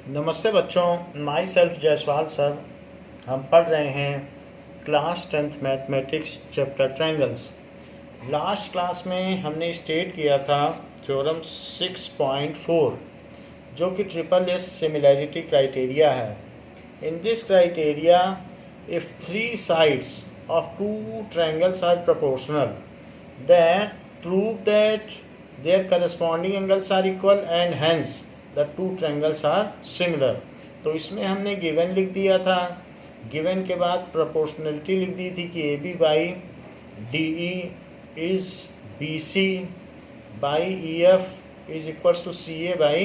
नमस्ते बच्चों, my self Jaiswal sir. हम पढ़ रहे हैं class 10th mathematics chapter triangles. Last class में हमने स्टेट किया था थ्योरम 6.4 जो कि ट्रिपल एस सिमिलैरिटी क्राइटेरिया है। In this criteria if 3 sides of 2 triangles are proportional that prove that their corresponding angles are equal and hence the two triangles are similar। तो इसमें हमने गिवन लिख दिया था। गिवन के बाद प्रोपोर्शनलिटी लिख दी थी कि A B by D E is B C by E F is equals to C A by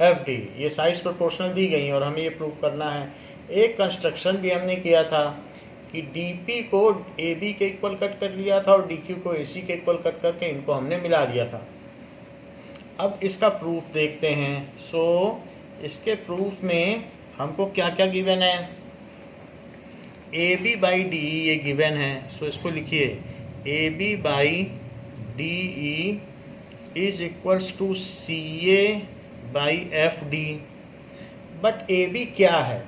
F D. ये साइड्स प्रोपोर्शनल दी गई और हमें ये प्रूव करना है। एक कंस्ट्रक्शन भी हमने किया था कि डी पी को ए बी के इक्वल कट कर लिया था और डी क्यू को ए सी के इक्वल कट करके इनको हमने मिला दिया था। अब इसका प्रूफ देखते हैं। इसके प्रूफ में हमको क्या क्या गिवन है। A B by D E ये गिवन है। इसको लिखिए A B by D E is equals to C A by F D. But A B क्या है?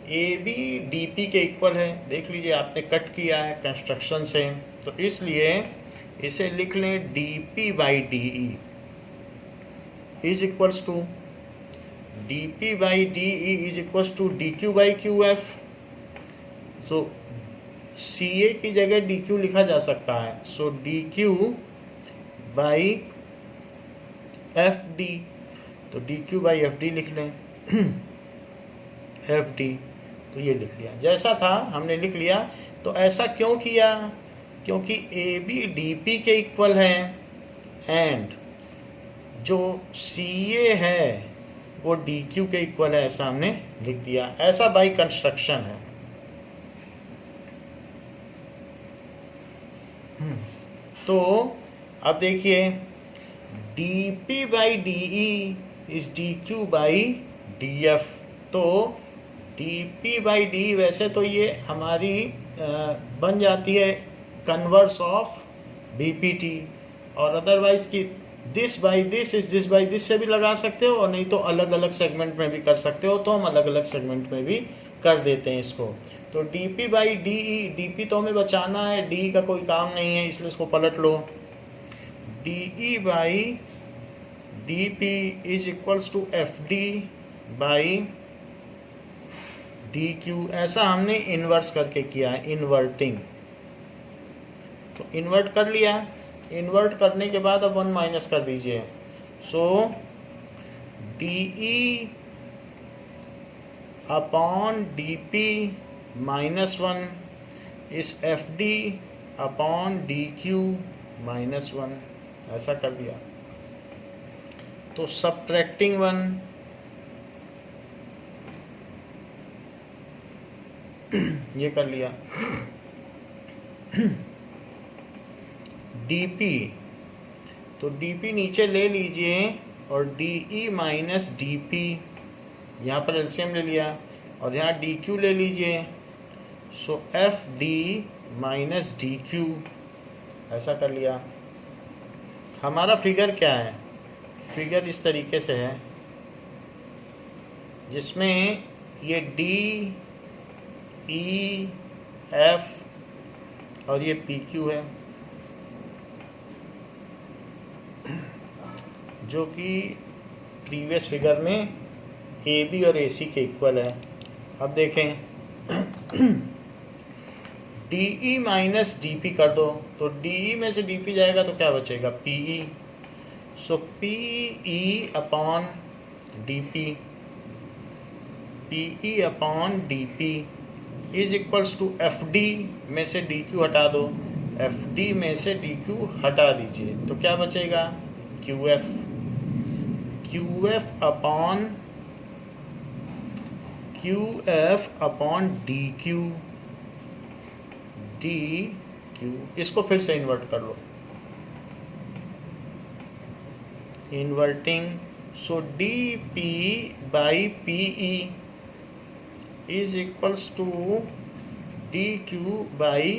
ए बी डी पी के इक्वल है। देख लीजिए, आपने कट किया है कंस्ट्रक्शन से, तो इसलिए इसे लिख लें D P by D E is equals to D P by D E is equals to D Q by Q F. तो सी ए की जगह डी क्यू लिखा जा सकता है। So D Q by F D, तो D Q by F D लिख लें एफ डी। तो ये लिख लिया, जैसा था हमने लिख लिया। तो ऐसा क्यों किया? क्योंकि ए बी डी पी के इक्वल है एंड जो सी ए है वो डी क्यू के इक्वल है, ऐसा हमने लिख दिया। ऐसा बाई कंस्ट्रक्शन है। तो अब देखिए D P by D E is D Q by D F. तो डी पी बाई डी वैसे तो ये हमारी बन जाती है converse of B P T, और अदरवाइज की this by this is this by this से भी लगा सकते हो, और नहीं तो अलग अलग सेगमेंट में भी कर सकते हो। तो हम अलग अलग सेगमेंट में भी कर देते हैं इसको। तो D P by D E, D P तो हमें बचाना है, डी का कोई काम नहीं है, इसलिए इसको पलट लो। D E by D P is equals to F D by D Q. ऐसा हमने इन्वर्स करके किया है, इन्वर्टिंग। तो इन्वर्ट कर लिया। इन्वर्ट करने के बाद अब 1 माइनस कर दीजिए। So D E upon D P minus 1 इस F D upon D Q minus 1, ऐसा कर दिया। तो सबट्रैक्टिंग 1 ये कर लिया। डीपी, तो डीपी नीचे ले लीजिए और डीई माइनस डीपी, यहाँ पर एलसीएम ले लिया, और यहाँ डी क्यू ले लीजिए। So F D minus D Q, ऐसा कर लिया। हमारा फिगर क्या है? फिगर इस तरीके से है जिसमें ये डी ई एफ और ये पी क्यू है, जो कि प्रीवियस फिगर में ए बी और ए सी के इक्वल है। अब देखें D E minus D P कर दो, तो डी ई में से डी पी जाएगा तो क्या बचेगा? P E. So P E upon D P, P E upon D P is equals to F D में से डी क्यू हटा दो, एफ डी में से डी क्यू हटा दीजिए, तो क्या बचेगा? Q F. Q F upon D Q, D Q. इसको फिर से इन्वर्ट कर लो, inverting. So D P by P E is equals to D Q by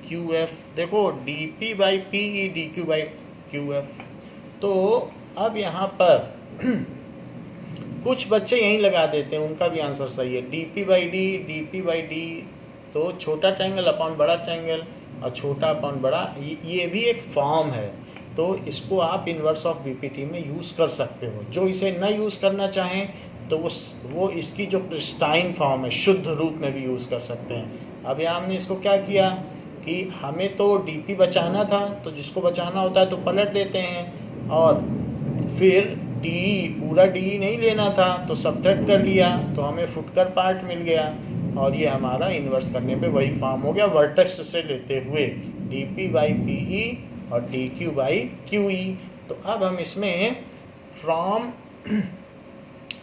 Q F. देखो D P by P E, D Q by Q F. तो अब यहाँ पर कुछ बच्चे यहीं लगा देते हैं, उनका भी आंसर सही है। dp/d तो छोटा ट्रायंगल अपॉन बड़ा ट्रायंगल और छोटा अपॉन बड़ा, ये भी एक फॉर्म है, तो इसको आप इन्वर्स ऑफ बीपीटी में यूज़ कर सकते हो। जो इसे न यूज़ करना चाहें तो वो इसकी जो प्रिस्टाइन फॉर्म है, शुद्ध रूप में भी यूज़ कर सकते हैं। अब यहाँ हमने इसको क्या किया कि हमें तो डीपी बचाना था, तो जिसको बचाना होता है तो पलट देते हैं, और फिर डी पूरा डी नहीं लेना था तो सब्ट्रैक्ट कर लिया, तो हमें फुटकर पार्ट मिल गया, और ये हमारा इन्वर्स करने पे वही फॉर्म हो गया वर्टेक्स से लेते हुए dp/pe और dq/qe। तो अब हम इसमें from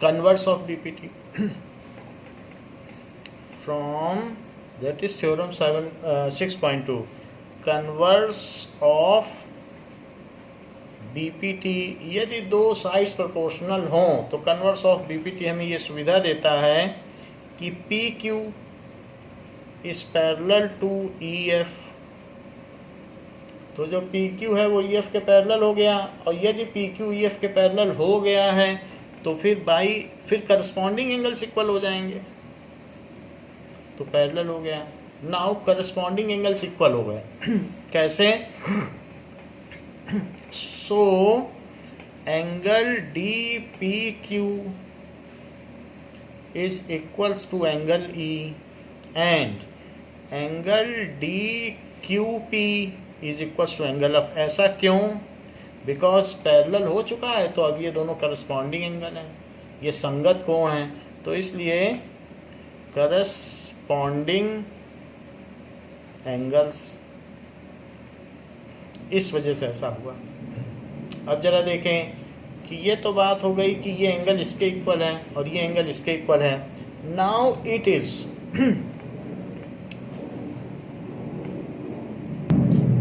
converse of BPT from that is theorem 6.2 converse of BPT, यदि दो साइड्स प्रोपोर्शनल हों तो कन्वर्स ऑफ बीपीटी हमें ये सुविधा देता है कि P Q is parallel to E F. तो जो पी क्यू है वो ई एफ के पैरेलल हो गया, और यदि पी क्यू ई एफ के पैरेलल हो गया है तो फिर करस्पॉन्डिंग एंगल्स इक्वल हो जाएंगे, तो पैरेलल हो गया। नाउ करस्पॉन्डिंग एंगल्स इक्वल हो गए कैसे? सो angle D P Q is equals to angle E and angle DQP is equals to angle of। ऐसा क्यों? बिकॉज पैरेलल हो चुका है, तो अब ये दोनों करस्पॉन्डिंग एंगल हैं, ये संगत कोण हैं, तो इसलिए करस्पॉन्डिंग एंगल्स, इस वजह से ऐसा हुआ। अब जरा देखें कि ये तो बात हो गई कि ये एंगल इसके इक्वल है और ये एंगल इसके इक्वल है। नाउ इट इज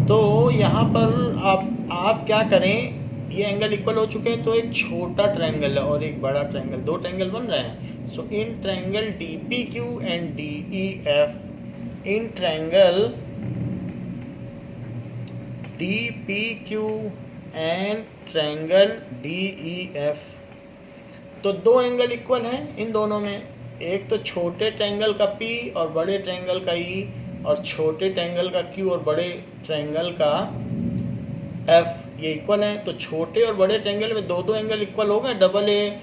तो यहाँ पर आप क्या करें, ये एंगल इक्वल हो चुके हैं, तो एक छोटा ट्रायंगल है और एक बड़ा ट्रायंगल, दो ट्रायंगल बन रहे हैं। So in triangle DPQ and DEF, in triangle DPQ and triangle DEF, तो दो एंगल इक्वल हैं इन दोनों में, एक तो छोटे ट्रायंगल का P और बड़े ट्रायंगल का E, और छोटे ट्रायंगल का Q और बड़े ट्रायंगल का F, ये इक्वल हैं। तो छोटे और बड़े ट्रायंगल में दो एंगल इक्वल हो गए, डबल ए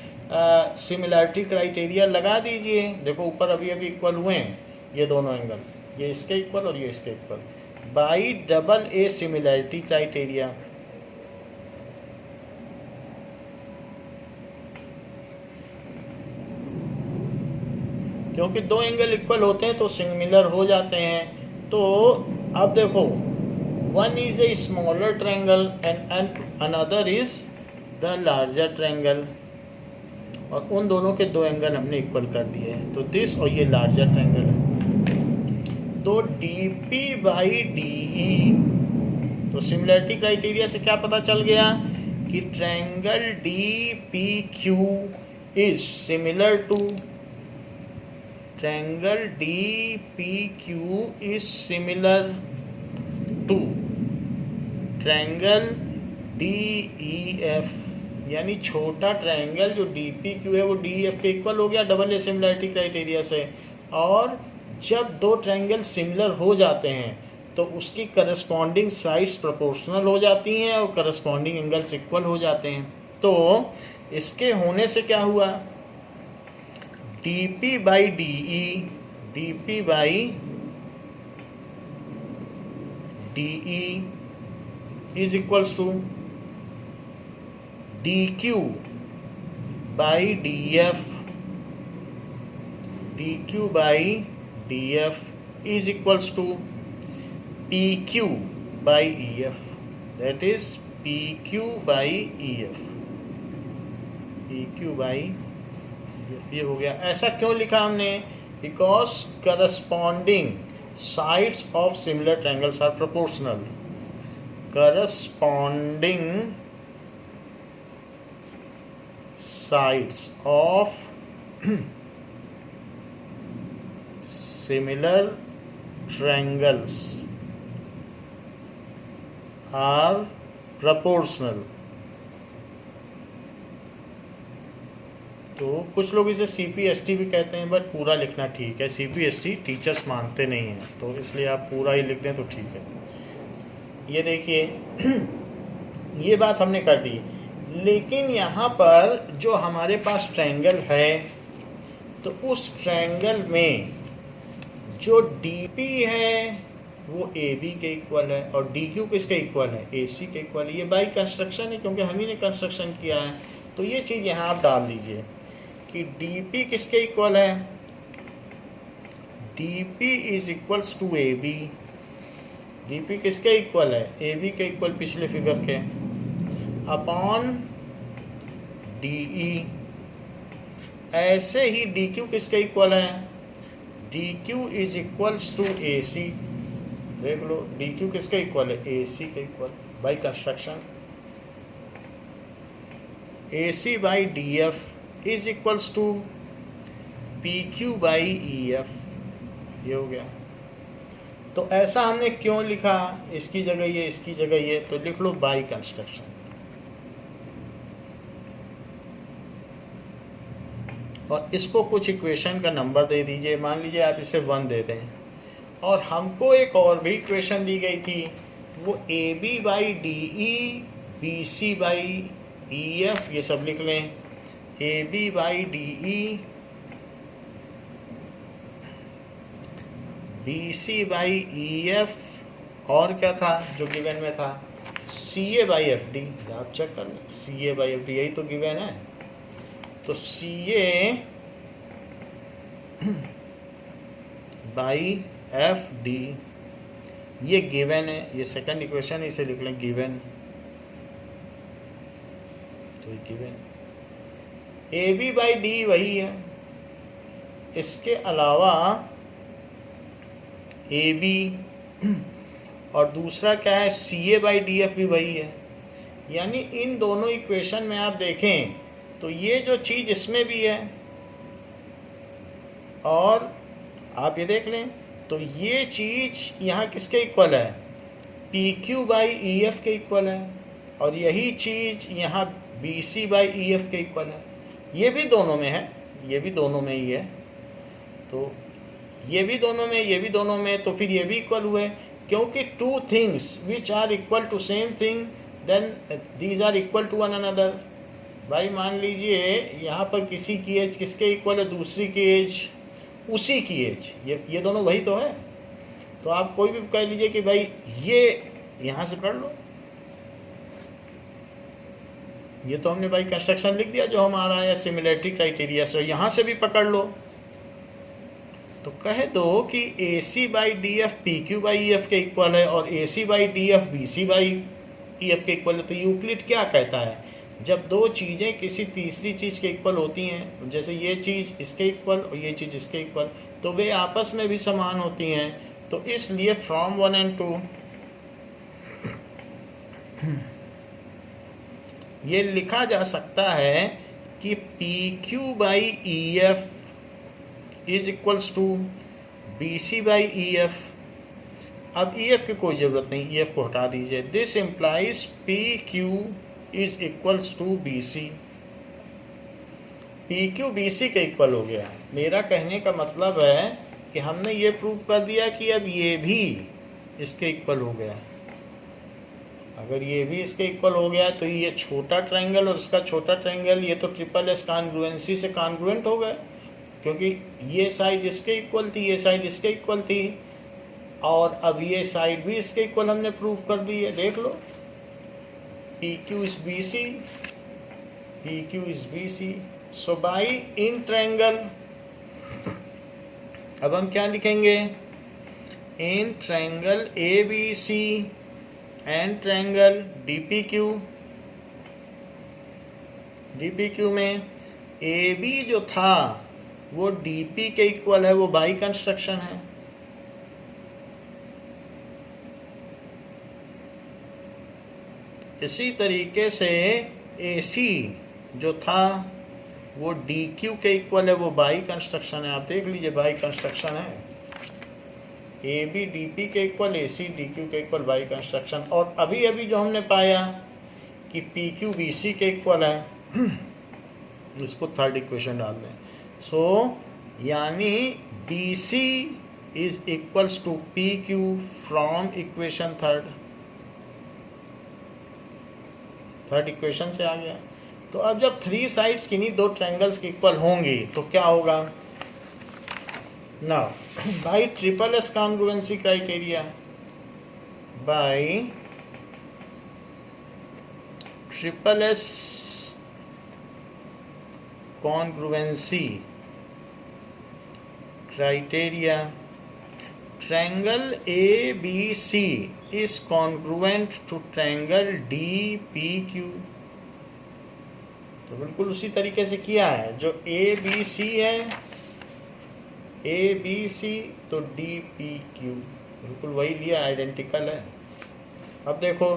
सिमिलैरिटी क्राइटेरिया लगा दीजिए। देखो ऊपर अभी इक्वल हुए हैं ये दोनों एंगल, ये इसके इक्वल और ये इसके equal, by double A similarity criteria. क्योंकि दो एंगल इक्वल होते हैं तो सिमिलर हो जाते हैं। तो अब देखो, one is a smaller triangle and another is the larger triangle, और उन दोनों के दो एंगल हमने इक्वल कर दिए हैं, तो दिस और ये लार्जर ट्रायंगल है। तो dp/de, तो सिमिलैरिटी क्राइटेरिया से क्या पता चल गया कि triangle DPQ is similar to triangle DPQ is similar to triangle DEF, यानी छोटा ट्रायंगल जो DPQ है वो DEF के इक्वल हो गया डबल ए सिमिलैरिटी क्राइटेरिया से। और जब दो ट्रायंगल सिमिलर हो जाते हैं तो उसकी करस्पॉन्डिंग साइड्स प्रोपोर्शनल हो जाती हैं और करस्पॉन्डिंग एंगल्स इक्वल हो जाते हैं। तो इसके होने से क्या हुआ, dp/de is equals to dq/df is equals to pq/ef, that is pq/ef, ये हो गया। ऐसा क्यों लिखा हमने, because corresponding sides of similar triangles are proportional. Corresponding sides of similar triangles are proportional। तो कुछ लोग इसे CPST भी कहते हैं, बट पूरा लिखना ठीक है। CPST टीचर्स मानते नहीं हैं, तो इसलिए आप पूरा ही लिख दें तो ठीक है। ये देखिए ये बात हमने कर दी, लेकिन यहाँ पर जो हमारे पास ट्रायंगल है, तो उस ट्रायंगल में जो DP है वो AB के इक्वल है और DQ किसके इक्वल है? AC के इक्वल है। ये बाई कंस्ट्रक्शन है, क्योंकि हम ही ने कंस्ट्रक्शन किया है। तो ये चीज़ यहाँ आप डाल दीजिए कि DP किसके इक्वल है? DP is equals to AB। DP किसके इक्वल है? AB के इक्वल, पिछले फिगर के, अपॉन DE। ऐसे ही DQ किसके इक्वल है? DQ is equals to AC। देख लो, DQ किसके इक्वल है? AC के equal by construction. AC by DF is equals to PQ by EF। ये हो गया। तो ऐसा हमने क्यों लिखा? इसकी जगह ये, इसकी जगह ये, तो लिख लो बाई कंस्ट्रक्शन। और इसको कुछ इक्वेशन का नंबर दे दीजिए। मान लीजिए आप इसे 1 दे दें, और हमको एक और भी इक्वेशन दी गई थी, वो AB by DE, BC by EF, ये सब लिख लें। AB by DE, BC by EF, और क्या था जो गिवन में था? CA by FD। आप चेक कर लें, CA बाई FD, यही तो गिवन है। तो CA बाई FD ये गिवन है, ये सेकंड इक्वेशन, इसे लिख लें गिवन। तो गिवन AB बाई D वही है, इसके अलावा AB, और दूसरा क्या है? CA बाई DF भी वही है। यानी इन दोनों इक्वेशन में आप देखें तो ये जो चीज़ इसमें भी है, और आप ये देख लें तो ये चीज़ यहाँ किसके इक्वल है? PQ बाई EF के इक्वल है, और यही चीज़ यहाँ BC बाई EF के इक्वल है। ये भी दोनों में है, ये भी दोनों में ही है, तो ये भी दोनों में, ये भी दोनों में, तो फिर ये भी इक्वल हुए, क्योंकि two things which are equal to same thing then these are equal to one another. भाई मान लीजिए यहाँ पर किसी की एज किसके इक्वल है? दूसरी की एज उसी की एज, ये दोनों वही तो है। तो आप कोई भी कह लीजिए कि भाई ये यहाँ से पढ़ लो, ये तो हमने भाई कंस्ट्रक्शन लिख दिया जो हमारा है सिमिलरिटी क्राइटेरिया से, यहाँ से भी पकड़ लो। तो कह दो कि AC by DF PQ by EF के इक्वल है और AC by DF BC by EF के इक्वल है। तो यूक्लिड क्या कहता है? जब दो चीज़ें किसी तीसरी चीज़ के इक्वल होती हैं, जैसे ये चीज़ इसके इक्वल और ये चीज़ इसके इक्वल, तो वे आपस में भी समान होती हैं। तो इसलिए फ्रॉम 1 and 2 ये लिखा जा सकता है कि PQ by EF is equals to BC by EF। अब EF की कोई ज़रूरत नहीं, EF को हटा दीजिए। This implies PQ is equals to BC। PQ BC के इक्वल हो गया। मेरा कहने का मतलब है कि हमने ये प्रूव कर दिया कि अब ये भी इसके इक्वल हो गया। अगर ये भी इसके इक्वल हो गया तो ये छोटा ट्रायंगल और इसका छोटा ट्रायंगल, ये तो ट्रिपल एस कॉन्ग्रुएंसी से कॉन्ग्रुएंट हो गए, क्योंकि ये साइड इसके इक्वल थी, ये साइड इसके इक्वल थी, और अब ये साइड भी इसके इक्वल हमने प्रूव कर दी है। देख लो, PQ is BC, PQ is BC। So by in triangle, अब हम क्या लिखेंगे? इन triangle ABC and triangle DPQ में AB जो था वो DP के इक्वल है, वो बाई कंस्ट्रक्शन है। इसी तरीके से AC जो था वो DQ के इक्वल है, वो बाई कंस्ट्रक्शन है। आप देख लीजिए, बाई कंस्ट्रक्शन है। AB DP के इक्वल, AC DQ के इक्वल, बाई कंस्ट्रक्शन। और अभी अभी जो हमने पाया कि PQ BC के इक्वल है, इसको थर्ड इक्वेशन डाल दें। सो यानी B C is equals to P Q from equation third equation से आ गया। तो अब जब थ्री साइड्स किन्हीं दो ट्रायंगल्स के इक्वल होंगी तो क्या होगा ना, by triple S congruency criteria, by triple S congruency criteria, triangle ABC is congruent to triangle DPQ। तो बिल्कुल उसी तरीके से किया है, जो ABC है ABC तो DPQ बिल्कुल वही लिया, आइडेंटिकल है। अब देखो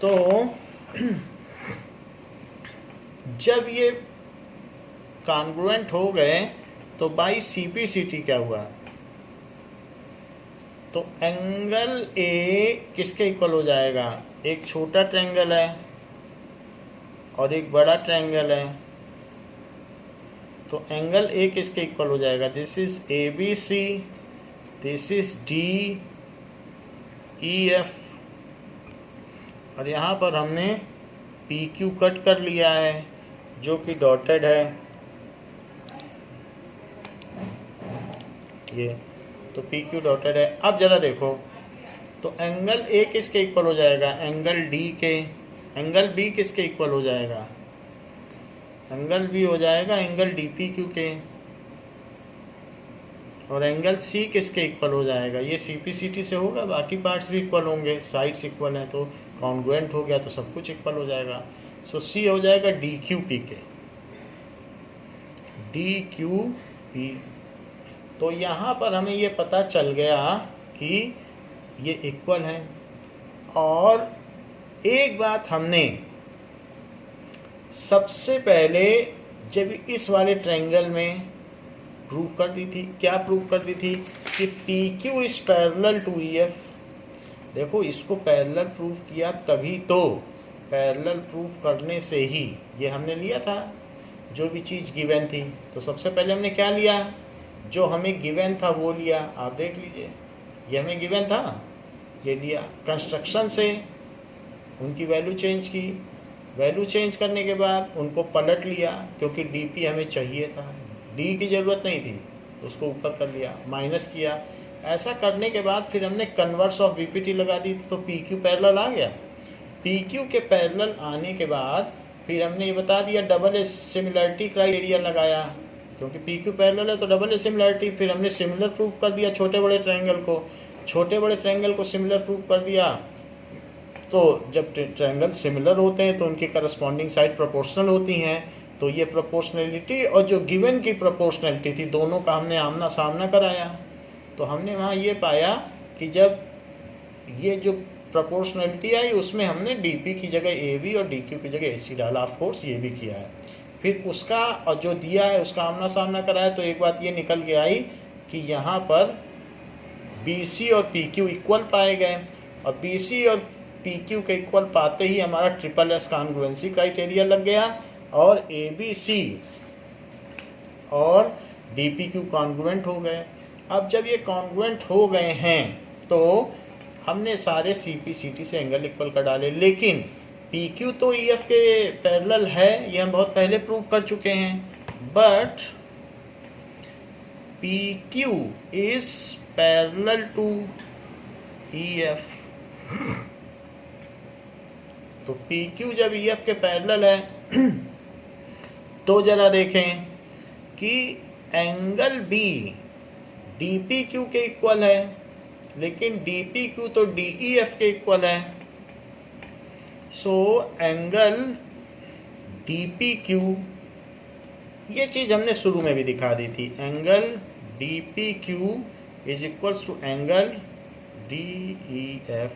तो जब ये कॉन्ग्रुएंट हो गए तो बाई CPCT क्या हुआ, तो एंगल ए किसके इक्वल हो जाएगा, एक छोटा ट्रायंगल है और एक बड़ा ट्रायंगल है, तो एंगल ए किसके इक्वल हो जाएगा, this is ABC, this is DEF, और यहाँ पर हमने PQ कट कर लिया है जो कि डॉटेड है ये, तो PQ डॉटेड है। अब जरा देखो तो एंगल ए किसके इक्वल हो जाएगा, एंगल डी के, एंगल बी किसके इक्वल हो जाएगा, एंगल बी हो जाएगा एंगल DPQ के, और एंगल सी किसके इक्वल हो जाएगा, ये CPCT से होगा, बाकी पार्ट्स भी इक्वल होंगे, साइड्स इक्वल हैं तो कॉन्ग्रुएंट हो गया तो सब कुछ इक्वल हो जाएगा। सो सी हो जाएगा DQP के, DQP। तो यहाँ पर हमें ये पता चल गया कि ये इक्वल है। और एक बात हमने सबसे पहले जब इस वाले ट्रायंगल में प्रूव कर दी थी, क्या प्रूव कर दी थी कि PQ is parallel to EF। देखो इसको पैरेलल प्रूव किया तभी तो, पैरेलल प्रूव करने से ही ये हमने लिया था जो भी चीज़ गिवन थी। तो सबसे पहले हमने क्या लिया, जो हमें गिवन था वो लिया, आप देख लीजिए ये हमें गिवन था, ये लिया। कंस्ट्रक्शन से उनकी वैल्यू चेंज की, वैल्यू चेंज करने के बाद उनको पलट लिया क्योंकि DP हमें चाहिए था, D की ज़रूरत नहीं थी, उसको ऊपर कर लिया, माइनस किया। ऐसा करने के बाद फिर हमने कन्वर्स ऑफ BPT लगा दी तो PQ पैरेलल आ गया। PQ के पैरेलल आने के बाद फिर हमने ये बता दिया डबल सिमिलरिटी क्राइटेरिया लगाया, क्योंकि PQ पैरेलल है तो डबल सिमिलरिटी। फिर हमने सिमिलर प्रूव कर दिया छोटे बड़े ट्रायंगल को, छोटे बड़े ट्रायंगल को सिमिलर प्रूव कर दिया। तो जब ट्रायंगल सिमिलर होते हैं तो उनकी करस्पॉन्डिंग साइड प्रोपोर्शनल होती हैं, तो ये प्रोपोर्शनलिटी और जो गिवन की प्रोपोर्शनलिटी थी दोनों का हमने आमना सामना कराया। तो हमने वहाँ ये पाया कि जब ये जो प्रोपोर्शनलिटी आई उसमें हमने DP की जगह AB और DQ की जगह AC डाला, ऑफ कोर्स ये भी किया है। फिर उसका और जो दिया है उसका आमना सामना कराया, तो एक बात ये निकल के आई कि यहाँ पर BC और PQ इक्वल पाए गए, और BC और PQ के इक्वल पाते ही हमारा ट्रिपल एस कॉन्ग्रुएंसी क्राइटेरिया लग गया, और ABC और DPQ कॉन्ग्रुएंट हो गए। अब जब ये कॉन्ग्रुएंट हो गए हैं तो हमने सारे CPCT से एंगल इक्वल कर डाले, लेकिन PQ तो EF के पैरेलल है, ये हम बहुत पहले प्रूव कर चुके हैं, but PQ is parallel to EF। तो PQ जब EF के पैरेलल है तो जरा देखें कि एंगल B DPQ के इक्वल है, लेकिन DPQ तो DEF के इक्वल है। सो एंगल DPQ, ये चीज़ हमने शुरू में भी दिखा दी थी, angle DPQ is equals to angle DEF,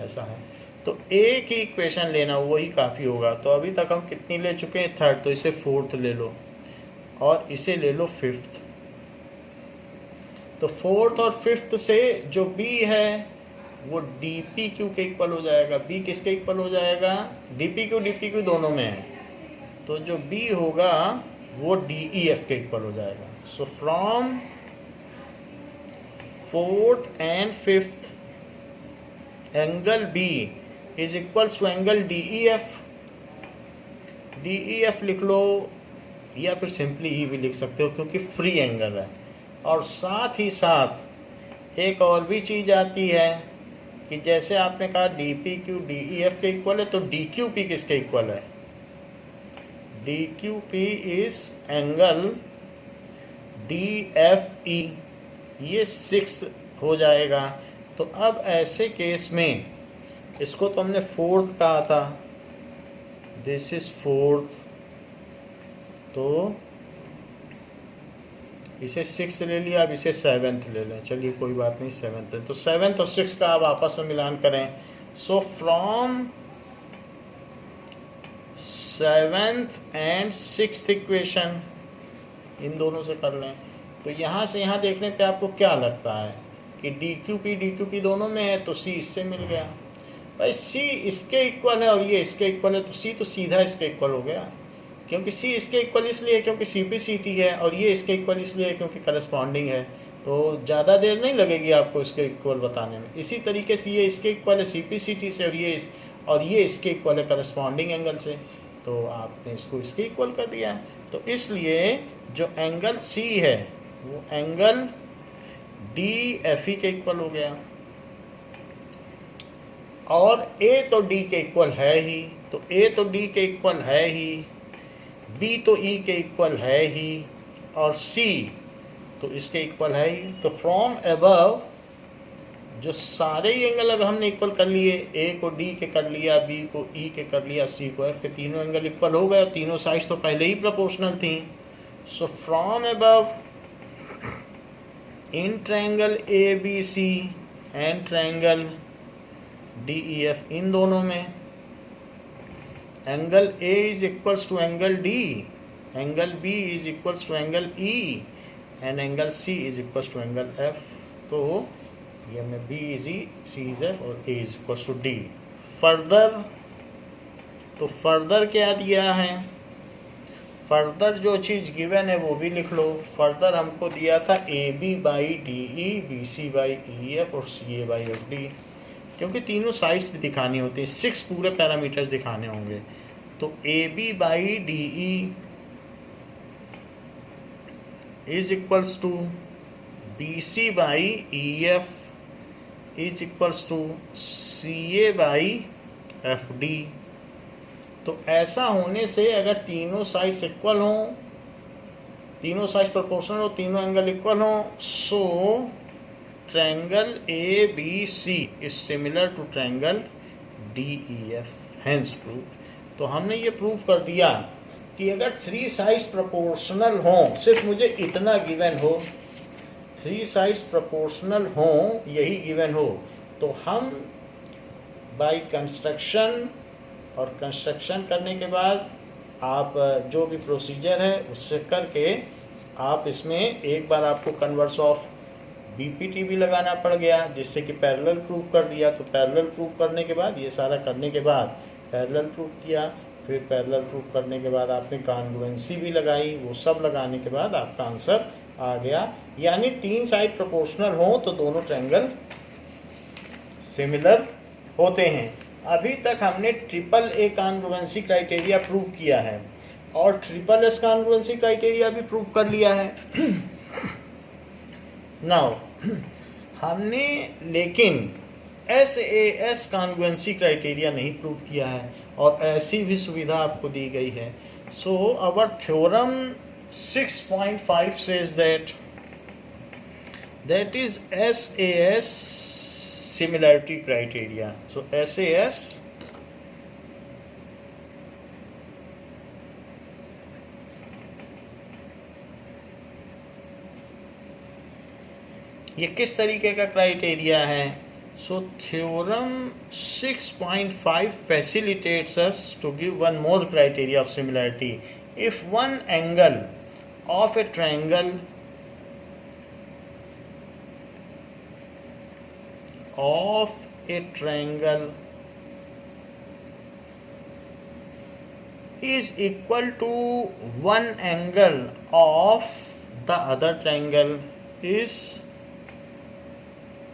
ऐसा है। तो एक ही इक्वेशन लेना वही काफ़ी होगा। तो अभी तक हम कितनी ले चुके हैं, थर्ड, तो इसे फोर्थ ले लो और इसे ले लो फिफ्थ। तो फोर्थ और फिफ्थ से जो B है वो DPQ के इक्वल हो जाएगा। B किसके इक्वल हो जाएगा, DPQ दोनों में है, तो जो B होगा वो DEF के इक्वल हो जाएगा। So from fourth and fifth angle B is equals to angle DEF। DEF लिख लो या फिर सिंपली E भी लिख सकते हो क्योंकि फ्री एंगल है। और साथ ही साथ एक और भी चीज़ आती है कि जैसे आपने कहा DPQ DEF के इक्वल है, तो DQP किसके इक्वल है? DQP इज एंगल DFE, ये 6 हो जाएगा। तो अब ऐसे केस में इसको तो हमने फोर्थ कहा था, दिस इज फोर्थ, तो इसे 6 ले लिया, अब इसे 7th ले लें। चलिए कोई बात नहीं, 7th है। तो 7th और 6 का आप आपस में मिलान करें। So from 7th and 6th equation in दोनों से कर लें। तो यहाँ से यहाँ देखने पे आपको क्या लगता है कि DQP दोनों में है, तो C इससे मिल गया। भाई C इसके इक्वल है और ये इसके इक्वल है, तो C तो सीधा इसके इक्वल हो गया। क्योंकि C इसके इक्वल इसलिए क्योंकि CPCT है, और ये इसके इक्वल इसलिए क्योंकि करस्पॉन्डिंग है। तो ज़्यादा देर नहीं लगेगी आपको इसके इक्वल बताने में। इसी तरीके से ये इसके इक्वल है CPCT से, और ये इसके इक्वल है करस्पॉन्डिंग एंगल से, तो आपने इसको इसके इक्वल कर दिया। तो इसलिए जो एंगल C है वो एंगल DFE के इक्वल हो गया। और A तो D के इक्वल है ही, तो A तो D के इक्वल है ही, B तो E के इक्वल है ही, और C तो इसके इक्वल है ही। तो फ्रॉम अबव जो सारे ही एंगल अब हमने इक्वल कर लिए, A को D के कर लिया, B को E के कर लिया, C को F के, तीनों एंगल इक्वल हो गए। तीनों साइड्स तो पहले ही प्रोपोर्शनल थी। So from above in triangle ABC and triangle DEF, इन दोनों में angle A is equals to angle D, angle B is equals to angle E, and angle C is equals to angle F। तो ये में B is E, C is F और A is equals to D। Further, तो further क्या दिया है? Further जो चीज़ given है वो भी लिख लो। फर्दर हमको दिया था AB by DE, BC by EF और CA बाई FD, क्योंकि तीनों साइड्स भी दिखानी होती है, 6 पूरे पैरामीटर्स दिखाने होंगे। तो AB by DE is equals to BC by EF is equals to CA by FD। तो ऐसा होने से अगर तीनों साइड्स इक्वल हों, तीनों साइड्स प्रोपोर्शनल हो, तीनों एंगल इक्वल हों, so triangle ABC is similar to triangle DEF, hence prove. तो हमने ये प्रूव कर दिया कि अगर 3 साइड्स प्रोपोर्शनल हों, सिर्फ मुझे इतना गिवन हो, 3 साइड्स प्रोपोर्शनल हों, यही गिवन हो, तो हम बाय कंस्ट्रक्शन, और कंस्ट्रक्शन करने के बाद आप जो भी प्रोसीजर है उससे करके आप इसमें एक बार आपको कन्वर्स ऑफ BPT भी लगाना पड़ गया, जिससे कि पैरेलल प्रूव कर दिया। तो पैरेलल प्रूव करने के बाद, ये सारा करने के बाद पैरेलल प्रूव किया, फिर पैरेलल प्रूव करने के बाद आपने कॉन्ग्रुएंसी भी लगाई, वो सब लगाने के बाद आपका आंसर आ गया। यानी 3 साइड प्रोपोर्शनल हो तो दोनों ट्रायंगल सिमिलर होते हैं। अभी तक हमने triple A congruency criteria prove किया है और ट्रिपल S कॉन्ग्रुएंसी क्राइटेरिया भी प्रूव कर लिया है। नाउ हमने लेकिन SAS कॉन्ग्रुएंसी क्राइटेरिया नहीं प्रूव किया है, और ऐसी भी सुविधा आपको दी गई है। So our theorem 6.5 says that is SAS similarity criteria. So SAS ये किस तरीके का क्राइटेरिया है? So theorem 6.5 facilitates us to give one more criteria of similarity. If one angle of a triangle is equal to one angle of the other triangle is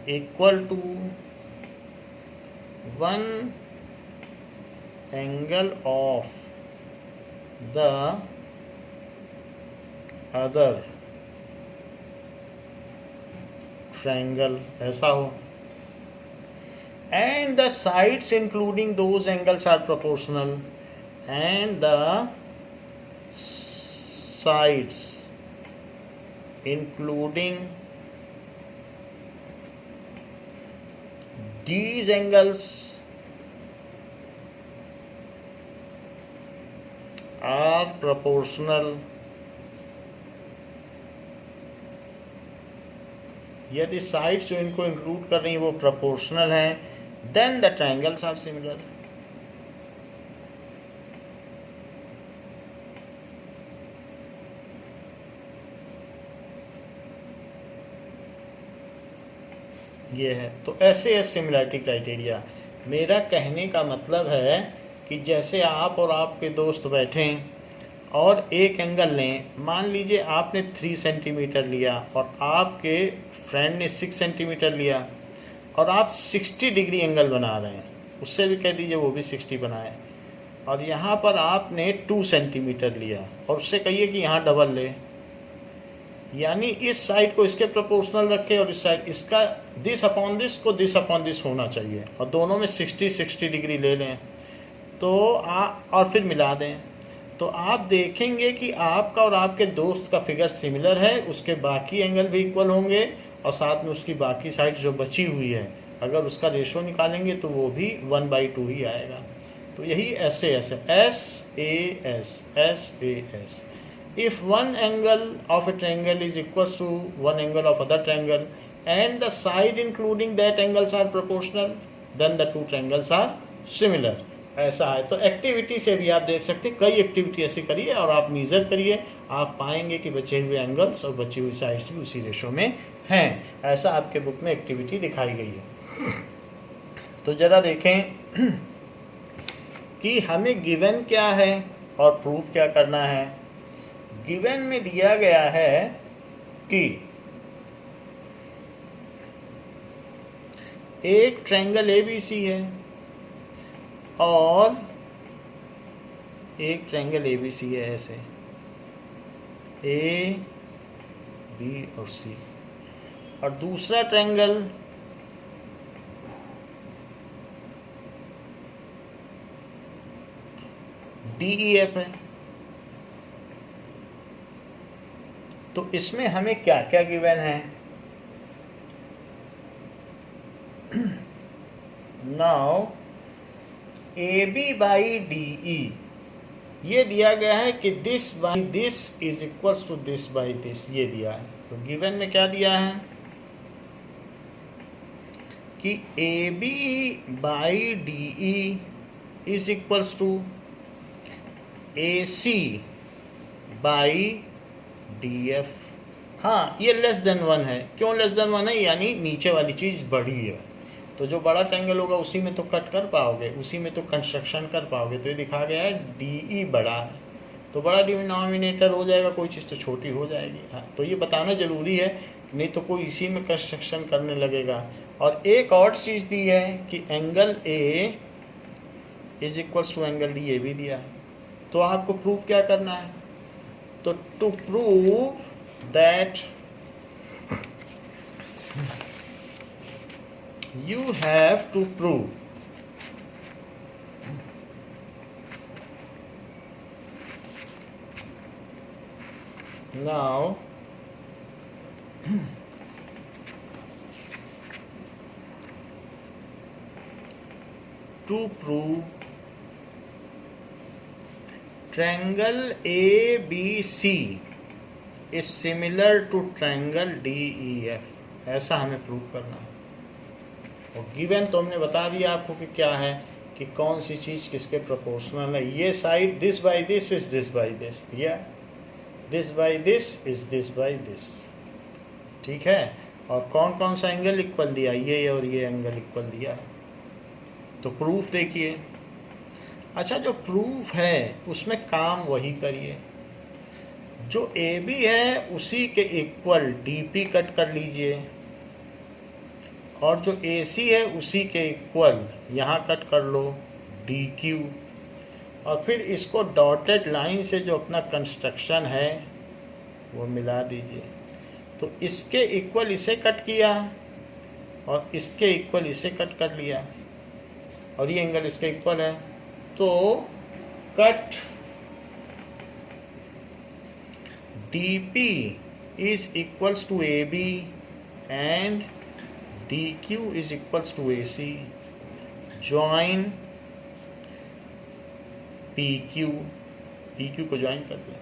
equal to one angle of the other triangle, ऐसा हो, and the sides including those angles are proportional, and the sides including these angles are proportional. यदि sides जो इनको include कर रही हैं वो proportional हैं, then the triangles are similar. ये है. तो ऐसे है सिमिलैरिटी क्राइटेरिया. मेरा कहने का मतलब है कि जैसे आप और आपके दोस्त बैठें और एक एंगल लें, मान लीजिए आपने 3 सेंटीमीटर लिया और आपके फ्रेंड ने 6 सेंटीमीटर लिया, और आप 60 डिग्री एंगल बना रहे हैं, उससे भी कह दीजिए वो भी 60 बनाए, और यहाँ पर आपने 2 सेंटीमीटर लिया और उससे कहिए कि यहाँ डबल ले, यानी इस साइड को इसके प्रोपोर्शनल रखें और इस साइड इसका दिस अपॉन दिस को दिस अपॉन दिस होना चाहिए, और दोनों में 60 डिग्री ले लें तो और फिर मिला दें, तो आप देखेंगे कि आपका और आपके दोस्त का फिगर सिमिलर है, उसके बाकी एंगल भी इक्वल होंगे और साथ में उसकी बाकी साइड जो बची हुई है अगर उसका रेशो निकालेंगे तो वो भी 1/2 ही आएगा. तो यही ऐसे ऐसे SAS. If one angle of a triangle is equal to one angle of other triangle and the side including that angles are proportional, then the two triangles are similar. ऐसा है. तो एक्टिविटी से भी आप देख सकते हैं, कई एक्टिविटी ऐसी करिए और आप मेजर करिए, आप पाएंगे कि बचे हुए एंगल्स और बची हुई साइड्स भी उसी रेशो में हैं. ऐसा आपके बुक में एक्टिविटी दिखाई गई है. तो जरा देखें कि हमें गिवन क्या है और प्रूफ क्या करना है. गिवन में दिया गया है कि एक ट्रायंगल ABC है और एक ट्रायंगल ABC है, ऐसे A, B और C, और दूसरा ट्रायंगल DEF है. तो इसमें हमें क्या क्या गिवन है. नाउ AB बाई DE ये दिया गया है कि this by this is equals to this by this, ये दिया है. तो गिवन में क्या दिया है कि AB by DE is equals to AC by DF. हाँ, ये लेस देन 1 है. क्यों लेस देन 1 है? यानी नीचे वाली चीज़ बड़ी है. तो जो बड़ा ट्रायंगल होगा उसी में तो कट कर पाओगे, उसी में तो कंस्ट्रक्शन कर पाओगे. तो ये दिखा गया है DE बड़ा है, तो बड़ा डिनोमिनेटर हो जाएगा, कोई चीज़ तो छोटी हो जाएगी. हाँ, तो ये बताना ज़रूरी है, नहीं तो कोई इसी में कंस्ट्रक्शन करने लगेगा. और एक और चीज़ दी है कि angle A is equals to angle D, ये भी दिया है. तो आपको प्रूफ क्या करना है. तो to prove that you have to prove now to prove triangle ABC is similar to triangle DEF, ऐसा हमें प्रूव करना है. और गिवन तो हमने बता दिया आपको कि क्या है, कि कौन सी चीज़ किसके प्रोपोर्शनल है. ये side this by this is this by this, या this by this is this by this. ठीक है. और कौन कौन सा एंगल इक्वल दिया, ये और ये एंगल इक्वल दिया है. तो प्रूफ देखिए, अच्छा, जो प्रूफ है उसमें काम वही करिए, जो ए बी है उसी के इक्वल डी पी कट कर लीजिए, और जो ए सी है उसी के इक्वल यहाँ कट कर लो डी क्यू, और फिर इसको डॉटेड लाइन से जो अपना कंस्ट्रक्शन है वो मिला दीजिए। तो इसके इक्वल इसे कट किया और इसके इक्वल इसे कट कर लिया, और ये एंगल इसके इक्वल है, तो cut D P is equals to A B and D Q is equals to A C, join P Q को ज्वाइन कर दिया।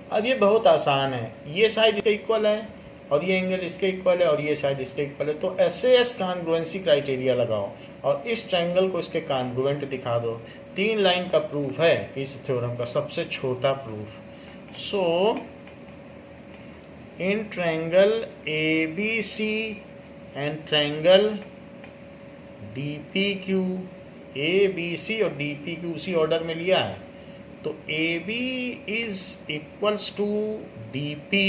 अब ये बहुत आसान है, ये साइड इसके इक्वल है और ये एंगल इसके इक्वल है और ये साइड इसके इक्वल है, तो एसएएस कॉन्ग्रुएंसी क्राइटेरिया लगाओ और इस ट्रायंगल को इसके कॉन्ग्रुएंट दिखा दो। 3 लाइन का प्रूफ है इस थ्योरम का, सबसे छोटा proof. So in triangle A B C and triangle D P Q, A B C और डी पी क्यू उसी ऑर्डर में लिया है, तो A B is equals to D P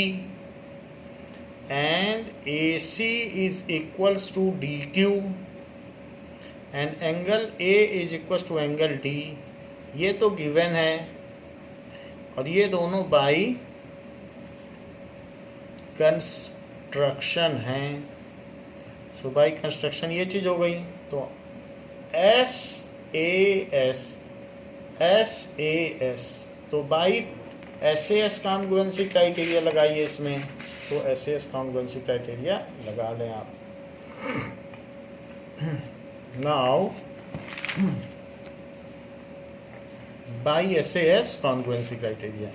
and A C is equals to D Q and angle A is equals to angle D. ये तो given है, और ये दोनों बाई कंस्ट्रक्शन हैं। सो बाई कंस्ट्रक्शन ये चीज़ हो गई। तो एस ए एस, तो by S A S congruency criteria लगाइए इसमें, तो S A S congruency criteria लगा लें आप। Now by S A S congruency criteria,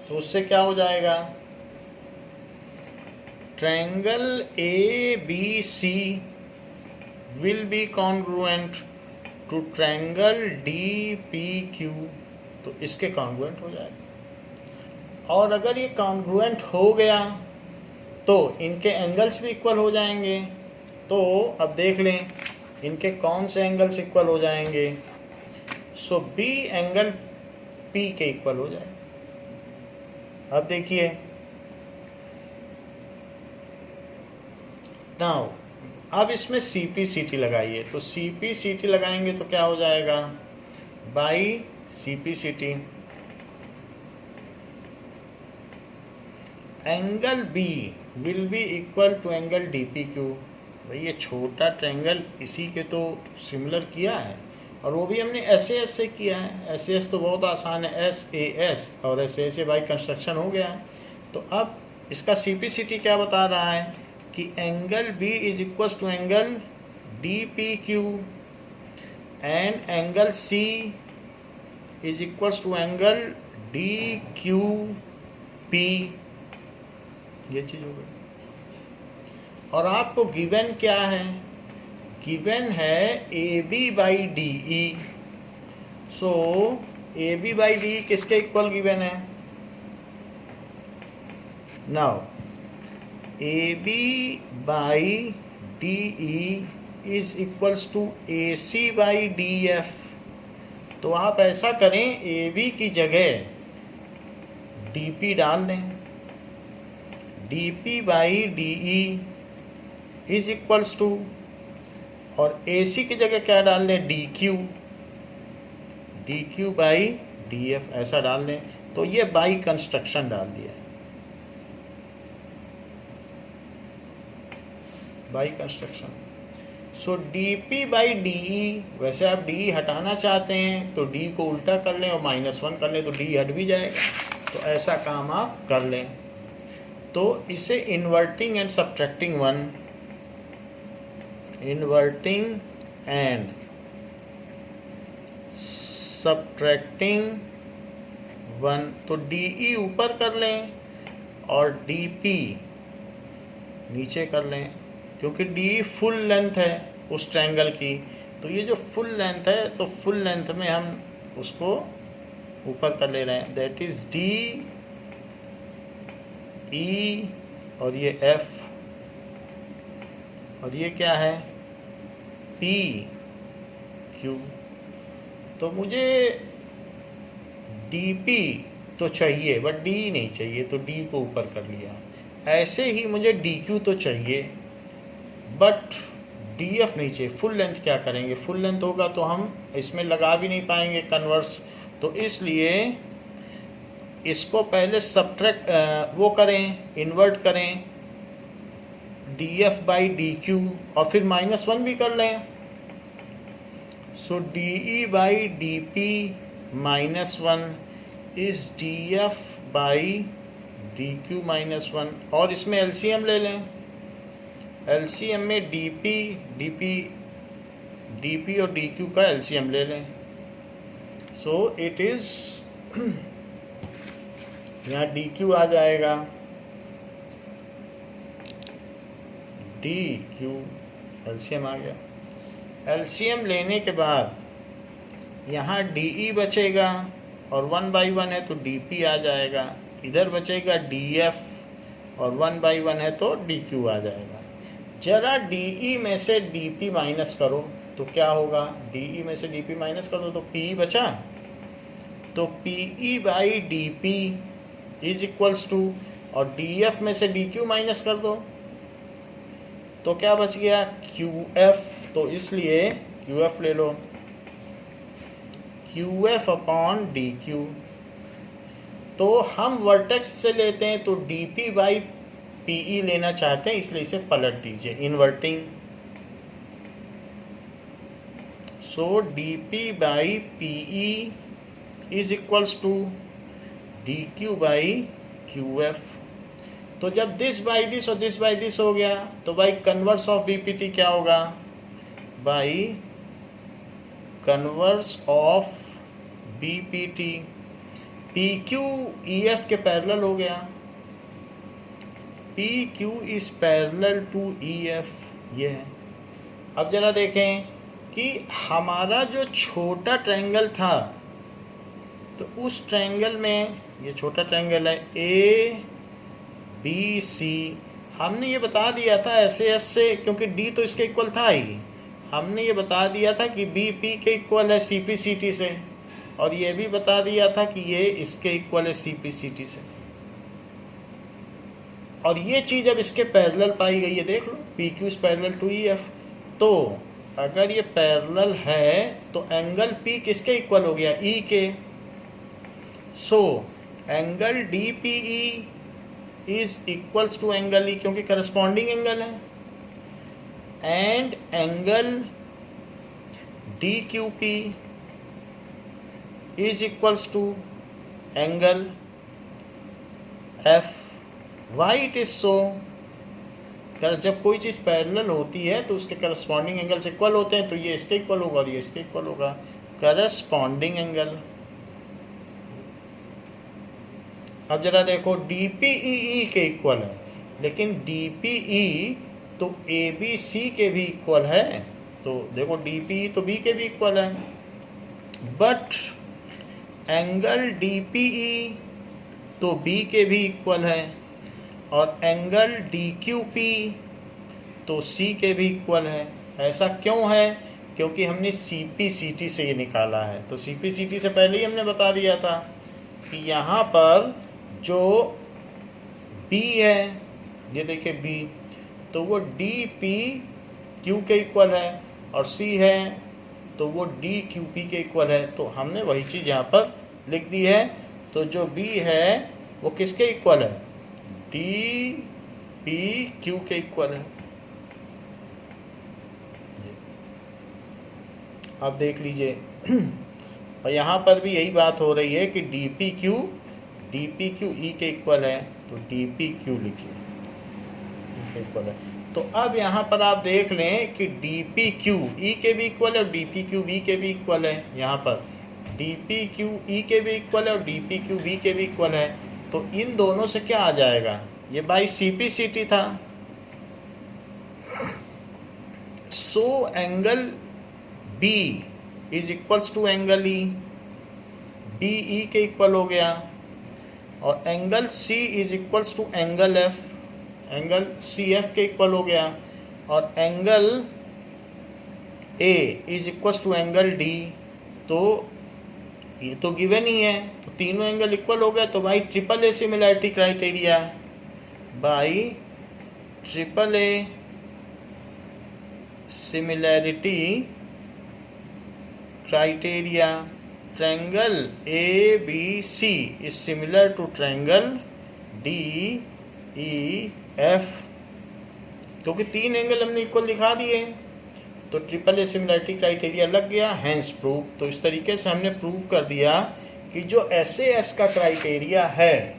तो उससे क्या हो जाएगा, triangle A B C will be congruent to triangle D P Q, तो इसके कॉन्ग्रुएंट हो जाएगा। और अगर ये कॉन्ग्रुएंट हो गया तो इनके एंगल्स भी इक्वल हो जाएंगे। तो अब देख लें इनके कौन से एंगल्स इक्वल हो जाएंगे। सो बी एंगल पी के इक्वल हो जाएगा। अब देखिए, नाउ अब इसमें सी पी सी टी लगाइए, तो सी पी सी टी लगाएंगे तो क्या हो जाएगा, by C P C T angle B will be equal to angle D P Q. भाई ये छोटा ट्रायंगल इसी के तो सिमिलर किया है, और वो भी हमने एस ए एस से किया है। एस ए एस तो बहुत आसान है, एस ए एस, और एस ए बाई कंस्ट्रक्शन हो गया है। तो अब इसका सी पी सी टी क्या बता रहा है कि angle B is equal to angle D P Q and angle C is equal to angle D Q P. ये चीज़ हो गई। और आपको गिवन क्या है, गिवन है A B by D E. So A B by D किसके इक्वल गिवन है, now A B by D E is equals to A C by D F. तो आप ऐसा करें, ए बी की जगह डी पी डाल दें, D P by D E is equals to, और ए सी की जगह क्या डाल दें, D Q by D F ऐसा डाल दें। तो ये बाई कंस्ट्रक्शन डाल दिया है, by construction. So D P by D ई, वैसे आप डी हटाना चाहते हैं तो डी को उल्टा कर लें और -1 कर लें तो डी हट भी जाएगा। तो ऐसा काम आप कर लें। तो इसे inverting and subtracting 1, inverting and subtracting 1, तो डी ई ऊपर कर लें और डी पी नीचे कर लें, क्योंकि डी फुल लेंथ है उस ट्रायंगल की। तो ये जो फुल लेंथ है, तो फुल लेंथ में हम उसको ऊपर का ले रहे हैं, दैट इज डी ई और ये एफ और ये क्या है पी क्यू। तो मुझे डी पी तो चाहिए बट डी नहीं चाहिए, तो डी को ऊपर कर लिया। ऐसे ही मुझे डी क्यू तो चाहिए बट डी एफ नहीं चाहिए। फुल लेंथ क्या करेंगे, फुल लेंथ होगा तो हम इसमें लगा भी नहीं पाएंगे कन्वर्स, तो इसलिए इसको पहले सब्ट्रैक्ट वो करें, इन्वर्ट करें D F by D Q और फिर -1 भी कर लें। So D E by D P -1 is D F by D Q -1 और इसमें एलसीएम ले लें। एलसीएम में डी पी और डी क्यू का एलसीएम ले लें। सो इट इज़ यहाँ डी क्यू आ जाएगा, डी क्यू एलसीएम आ गया। एलसीएम लेने के बाद यहाँ डी ई बचेगा और 1/1 है तो डी पी आ जाएगा, इधर बचेगा डी एफ और 1/1 है तो डी क्यू आ जाएगा। जरा डी ई में से डी पी माइनस करो तो क्या होगा, डी ई में से डी पी माइनस कर दो तो पी बचा, तो P E by D P is equals to, और डी एफ में से डी क्यू माइनस कर दो तो क्या बच गया क्यू एफ। तो इसलिए क्यू एफ ले लो, Q F upon D Q. तो हम वर्टेक्स से लेते हैं तो D P by P E लेना चाहते हैं, इसलिए इसे पलट दीजिए, inverting. So D P by P E is equals to D Q by Q F. तो जब दिस बाई दिस और दिस बाई दिस हो गया तो by converse of B P T क्या होगा, by converse of B P T, P Q E F के parallel हो गया, P Q is parallel to E F, ये है। अब जरा देखें कि हमारा जो छोटा ट्रायंगल था तो उस ट्रायंगल में, ये छोटा ट्रायंगल है ए बी सी, हमने ये बता दिया था ऐसे ऐसे, क्योंकि डी तो इसके इक्वल था ही, हमने ये बता दिया था कि बी पी के इक्वल है सी पी सी टी से, और ये भी बता दिया था कि ये इसके इक्वल है सी पी सी टी से। और ये चीज़ अब इसके पैरेलल पाई गई है, देख लो P Q is parallel to E F. तो अगर ये पैरेलल है तो एंगल पी किसके इक्वल हो गया, ई के। So angle D P E is equals to angle E, क्योंकि करस्पॉन्डिंग एंगल है, and angle D Q P is equals to angle F. Why it is so, जब कोई चीज़ पैरेलल होती है तो उसके करस्पॉन्डिंग एंगल से इक्वल होते हैं, तो ये इसके इक्वल होगा और ये इसके इक्वल होगा, करस्पॉन्डिंग एंगल। अब जरा देखो डी पी ई के इक्वल है, लेकिन डी पी ई तो ए बी सी के भी इक्वल है, तो देखो डी पी ई तो बी के भी इक्वल है, बट एंगल डी पी ई तो बी के भी इक्वल है, और एंगल डी क्यू पी तो सी के भी इक्वल है। ऐसा क्यों है, क्योंकि हमने सी पी सी टी से ये निकाला है। तो सी पी सी टी से पहले ही हमने बता दिया था कि यहाँ पर जो B है, ये देखिए B, तो वो डी पी क्यू के इक्वल है, और C है तो वो डी क्यू पी के इक्वल है। तो हमने वही चीज़ यहाँ पर लिख दी है। तो जो B है वो किसके इक्वल है, डी पी क्यू के इक्वल है। अब देख लीजिए और यहाँ पर भी यही बात हो रही है कि डी पी क्यू ई के इक्वल है, तो डी पी क्यू लिखिए इक्वल है। तो अब यहाँ पर आप देख लें कि डी पी क्यू ई के भी इक्वल है और डी पी क्यू बी के भी इक्वल है। यहाँ पर डी पी क्यू ई के भी इक्वल है और डी पी क्यू बी के भी इक्वल है। तो इन दोनों से क्या आ जाएगा, ये by C P C T था। So angle B is equals to angle E, B E के इक्वल हो गया, और angle C is equals to angle F, angle C F के इक्वल हो गया, और angle A is equals to angle D. तो ये तो गिवन ही है, तो तीनों एंगल इक्वल हो गए। तो भाई triple A similarity criteria, by triple A similarity criteria, triangle A B C is similar to triangle D E F. क्योंकि तीन एंगल हमने इक्वल दिखा दिए, तो ट्रिपल ए सिमिलैरिटी क्राइटेरिया लग गया, हैंस प्रूव। तो इस तरीके से हमने प्रूव कर दिया कि जो SAS का क्राइटेरिया है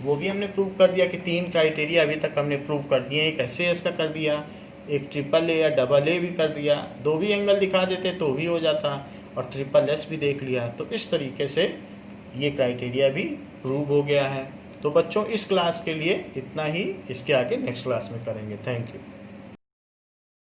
वो भी हमने प्रूव कर दिया कि तीन क्राइटेरिया अभी तक हमने प्रूव कर दिए। एक SAS का कर दिया, एक ट्रिपल ए या डबल ए भी कर दिया, दो भी एंगल दिखा देते तो भी हो जाता, और ट्रिपल S भी देख लिया। तो इस तरीके से ये क्राइटेरिया भी प्रूव हो गया है। तो बच्चों इस क्लास के लिए इतना ही, इसके आगे नेक्स्ट क्लास में करेंगे। Thank you.